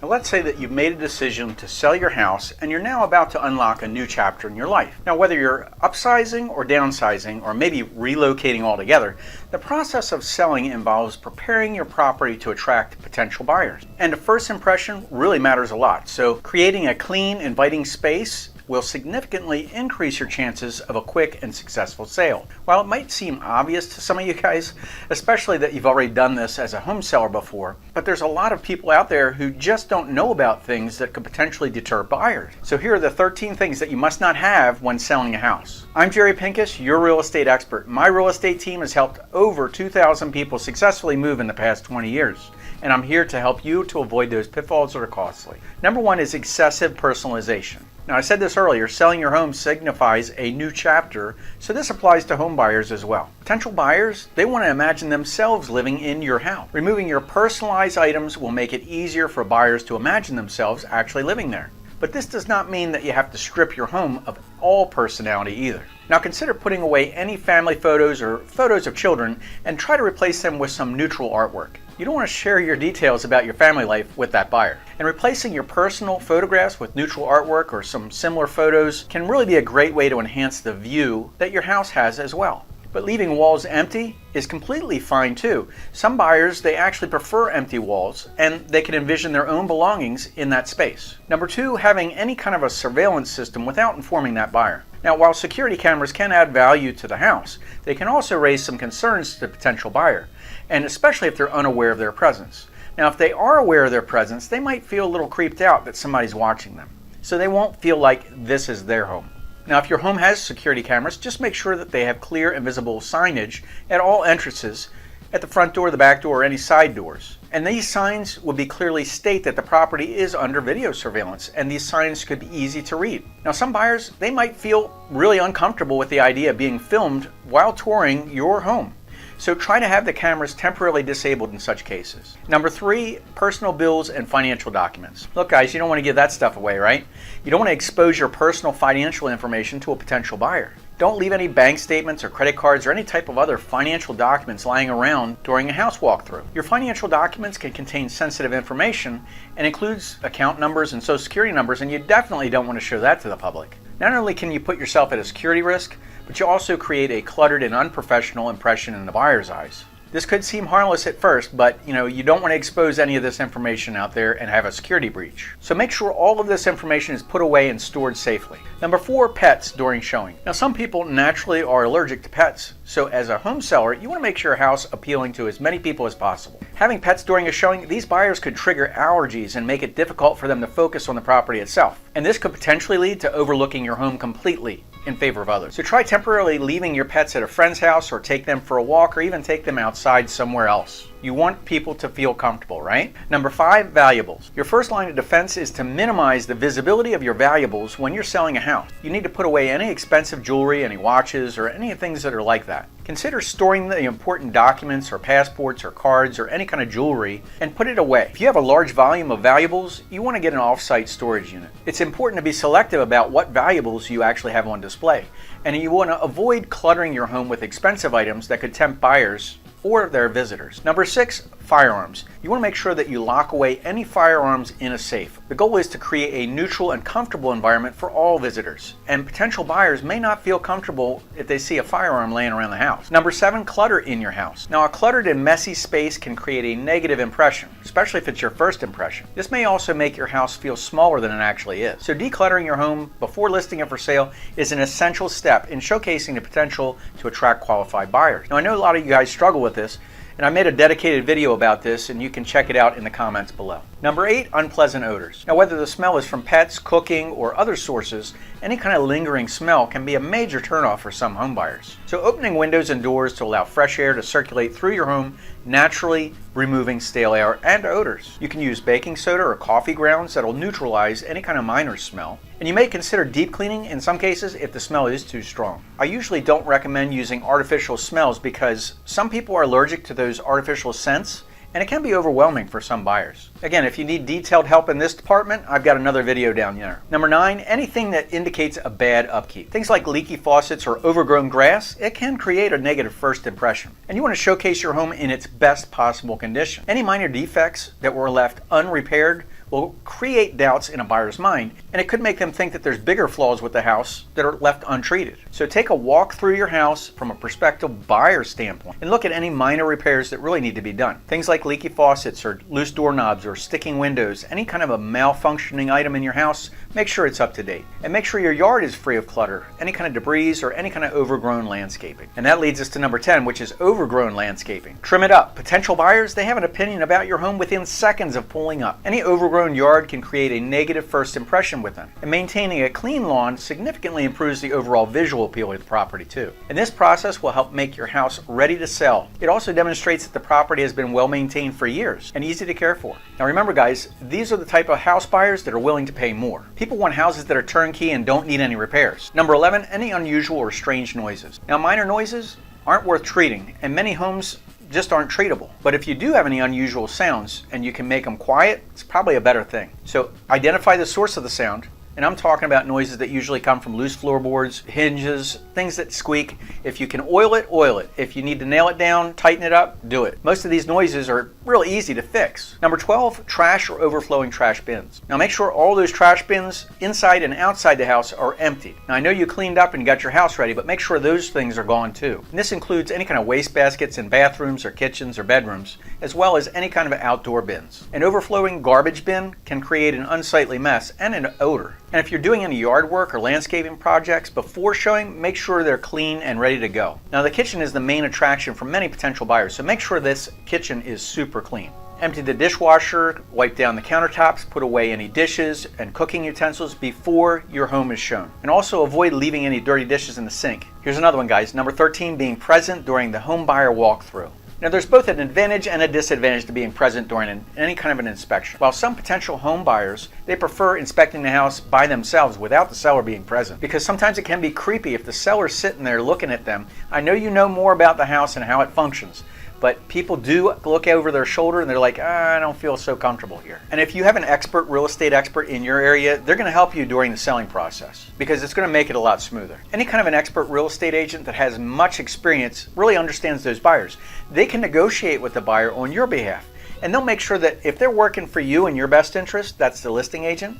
Now let's say that you've made a decision to sell your house and you're now about to unlock a new chapter in your life. Now whether you're upsizing or downsizing or maybe relocating altogether, the process of selling involves preparing your property to attract potential buyers. And the first impression really matters a lot. So creating a clean, inviting space will significantly increase your chances of a quick and successful sale. While it might seem obvious to some of you guys, especially that you've already done this as a home seller before, but there's a lot of people out there who just don't know about things that could potentially deter buyers. So here are the 13 things that you must not have when selling a house. I'm Jerry Pinkas, your real estate expert. My real estate team has helped over 2,000 people successfully move in the past 20 years. And I'm here to help you to avoid those pitfalls that are costly. Number one is excessive personalization. Now I said this earlier, selling your home signifies a new chapter, so this applies to home buyers as well. Potential buyers, they want to imagine themselves living in your house. Removing your personalized items will make it easier for buyers to imagine themselves actually living there. But this does not mean that you have to strip your home of all personality either. Now consider putting away any family photos or photos of children and try to replace them with some neutral artwork. You don't want to share your details about your family life with that buyer. And replacing your personal photographs with neutral artwork or some similar photos can really be a great way to enhance the view that your house has as well. But leaving walls empty is completely fine too. Some buyers, they actually prefer empty walls and they can envision their own belongings in that space. Number two, having any kind of a surveillance system without informing that buyer. Now, while security cameras can add value to the house, they can also raise some concerns to the potential buyer, and especially if they're unaware of their presence. Now, if they are aware of their presence, they might feel a little creeped out that somebody's watching them, so they won't feel like this is their home. Now, if your home has security cameras, just make sure that they have clear and visible signage at all entrances, at the front door, the back door, or any side doors. And these signs will clearly state that the property is under video surveillance, and these signs could be easy to read. Now, some buyers, they might feel really uncomfortable with the idea of being filmed while touring your home. So try to have the cameras temporarily disabled in such cases. Number three, personal bills and financial documents. Look guys, you don't want to give that stuff away, right? You don't want to expose your personal financial information to a potential buyer. Don't leave any bank statements or credit cards or any type of other financial documents lying around during a house walkthrough. Your financial documents can contain sensitive information and includes account numbers and social security numbers, and you definitely don't want to show that to the public. Not only can you put yourself at a security risk, but you also create a cluttered and unprofessional impression in the buyer's eyes. This could seem harmless at first, but you don't want to expose any of this information out there and have a security breach. So make sure all of this information is put away and stored safely. Number four, pets during showing. Now some people naturally are allergic to pets, so as a home seller, you want to make your house appealing to as many people as possible. Having pets during a showing, these buyers could trigger allergies and make it difficult for them to focus on the property itself. And this could potentially lead to overlooking your home completely in favor of others. So try temporarily leaving your pets at a friend's house, or take them for a walk, or even take them outside somewhere else. You want people to feel comfortable, right? Number five, valuables. Your first line of defense is to minimize the visibility of your valuables when you're selling a house. You need to put away any expensive jewelry, any watches, or any things that are like that. Consider storing the important documents or passports or cards or any kind of jewelry and put it away. If you have a large volume of valuables, you want to get an off-site storage unit. It's important to be selective about what valuables you actually have on display, and you want to avoid cluttering your home with expensive items that could tempt buyers or their visitors. Number six, firearms. You want to make sure that you lock away any firearms in a safe. The goal is to create a neutral and comfortable environment for all visitors, and potential buyers may not feel comfortable if they see a firearm laying around the house. Number seven, clutter in your house. Now, a cluttered and messy space can create a negative impression, especially if it's your first impression. This may also make your house feel smaller than it actually is. So decluttering your home before listing it for sale is an essential step in showcasing the potential to attract qualified buyers. Now, I know a lot of you guys struggle with this, and I made a dedicated video about this, and you can check it out in the comments below. Number eight, unpleasant odors. Now, whether the smell is from pets, cooking, or other sources, any kind of lingering smell can be a major turnoff for some home buyers. So opening windows and doors to allow fresh air to circulate through your home, naturally removing stale air and odors. You can use baking soda or coffee grounds that will neutralize any kind of minor smell. And you may consider deep cleaning in some cases if the smell is too strong. I usually don't recommend using artificial smells because some people are allergic to those artificial scents, and it can be overwhelming for some buyers. Again, if you need detailed help in this department, I've got another video down there. Number nine, anything that indicates a bad upkeep. Things like leaky faucets or overgrown grass, it can create a negative first impression. And you want to showcase your home in its best possible condition. Any minor defects that were left unrepaired will create doubts in a buyer's mind, and it could make them think that there's bigger flaws with the house that are left untreated. So take a walk through your house from a prospective buyer standpoint and look at any minor repairs that really need to be done. Things like leaky faucets or loose doorknobs or sticking windows, any kind of a malfunctioning item in your house, make sure it's up to date. And make sure your yard is free of clutter, any kind of debris or any kind of overgrown landscaping. And that leads us to number 10, which is overgrown landscaping. Trim it up. Potential buyers, they have an opinion about your home within seconds of pulling up. Any overgrown yard can create a negative first impression with them. And maintaining a clean lawn significantly improves the overall visual appeal of the property too. And this process will help make your house ready to sell. It also demonstrates that the property has been well maintained for years and easy to care for. Now remember guys, these are the type of house buyers that are willing to pay more. People want houses that are turnkey and don't need any repairs. Number 11, any unusual or strange noises. Now minor noises aren't worth treating, and many homes just aren't treatable. But if you do have any unusual sounds and you can make them quiet, it's probably a better thing. So identify the source of the sound. And I'm talking about noises that usually come from loose floorboards, hinges, things that squeak. If you can oil it, oil it. If you need to nail it down, tighten it up, do it. Most of these noises are real easy to fix. Number 12, trash or overflowing trash bins. Now make sure all those trash bins inside and outside the house are empty. Now I know you cleaned up and got your house ready, but make sure those things are gone too. And this includes any kind of waste baskets in bathrooms or kitchens or bedrooms, as well as any kind of outdoor bins. An overflowing garbage bin can create an unsightly mess and an odor. And if you're doing any yard work or landscaping projects before showing, make sure they're clean and ready to go. Now the kitchen is the main attraction for many potential buyers, so make sure this kitchen is super clean. Empty the dishwasher, wipe down the countertops, put away any dishes and cooking utensils before your home is shown. And also avoid leaving any dirty dishes in the sink. Here's another one guys, number 13, being present during the home buyer walkthrough. Now there's both an advantage and a disadvantage to being present during any kind of an inspection. While some potential home buyers, they prefer inspecting the house by themselves without the seller being present, because sometimes it can be creepy if the seller's sitting there looking at them. I know you know more about the house and how it functions, but people do look over their shoulder and they're like, I don't feel so comfortable here. And if you have an expert, real estate expert in your area, they're gonna help you during the selling process because it's gonna make it a lot smoother. Any kind of an expert real estate agent that has much experience really understands those buyers. They can negotiate with the buyer on your behalf. And they'll make sure that if they're working for you in your best interest, that's the listing agent,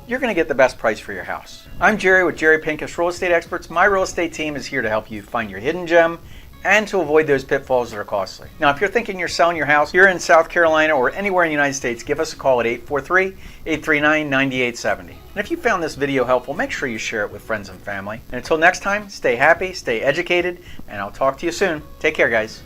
you're going to get the best price for your house. I'm Jerry with Jerry Pinkas Real Estate Experts. My real estate team is here to help you find your hidden gem and to avoid those pitfalls that are costly. Now, if you're thinking you're selling your house here in South Carolina or anywhere in the United States, give us a call at 843-839-9870. And if you found this video helpful, make sure you share it with friends and family. And until next time, stay happy, stay educated, and I'll talk to you soon. Take care, guys.